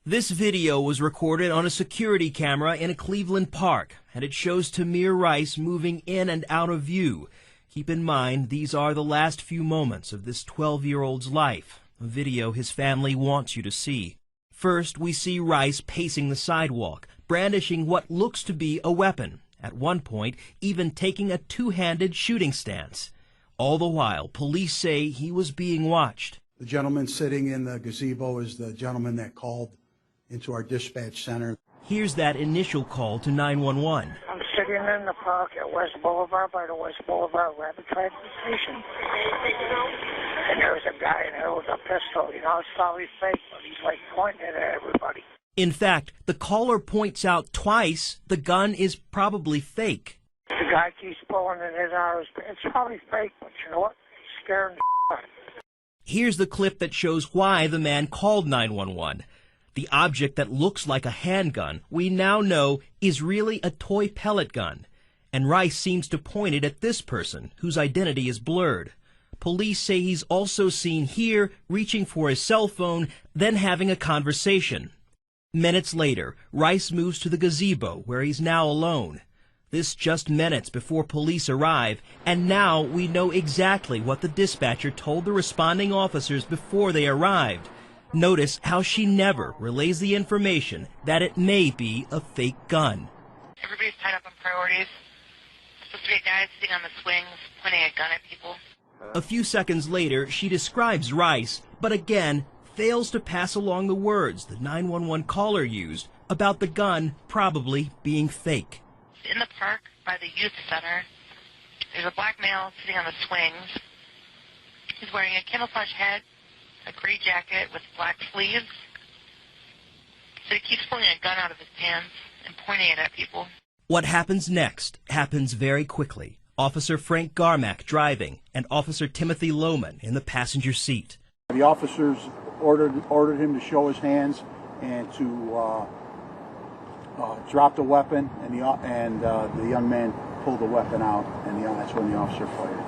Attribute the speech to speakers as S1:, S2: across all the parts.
S1: This video was recorded on a security camera in a Cleveland park, and it shows Tamir Rice moving in and out of view. Keep in mind, these are the last few moments of this 12-year-old's life, a video his family wants you to see. First, we see Rice pacing the sidewalk, brandishing what looks to be a weapon, at one point even taking a two-handed shooting stance. All the while, police say he was being watched.
S2: The gentleman sitting in the gazebo is the gentleman that called into our dispatch center.
S1: Here's that initial call to 911.
S3: I'm sitting in the park at West Boulevard by the West Boulevard Rapid Transit Station. And there was a guy in there with a pistol. You know, it's probably fake, but he's like pointing it at everybody.
S1: In fact, the caller points out twice the gun is probably fake.
S3: The guy keeps pulling it out. It's probably fake, but you know what? It's scaring the out.
S1: Here's the clip that shows why the man called 911. The object that looks like a handgun, we now know, is really a toy pellet gun. And Rice seems to point it at this person, whose identity is blurred. Police say he's also seen here reaching for his cell phone, then having a conversation. Minutes later, Rice moves to the gazebo, where he's now alone. This just minutes before police arrive, and now we know exactly what the dispatcher told the responding officers before they arrived. Notice how she never relays the information that it may be a fake gun.
S4: Everybody's tied up on priorities. Supposed to be a guy sitting on the swings, pointing a gun at people.
S1: A few seconds later, she describes Rice, but again, fails to pass along the words the 911 caller used about the gun probably being fake.
S4: In the park by the youth center, there's a black male sitting on the swings. He's wearing a camouflage hat, a gray jacket with black sleeves. So he keeps pulling a gun out of his pants and pointing it at people.
S1: What happens next happens very quickly. Officer Frank Garmack driving and Officer Timothy Lohman in the passenger seat.
S2: The officers ordered him to show his hands and to drop the weapon, and the young man pulled the weapon out, and that's when the officer fired.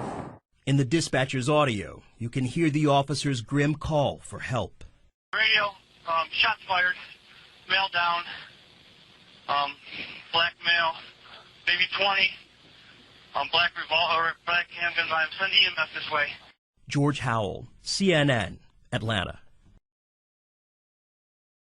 S1: In the dispatcher's audio, you can hear the officer's grim call for help.
S5: Radio, shots fired, male down, black male, maybe 20, black revolver, black handgun. I'm sending EMS this way.
S1: George Howell, CNN, Atlanta.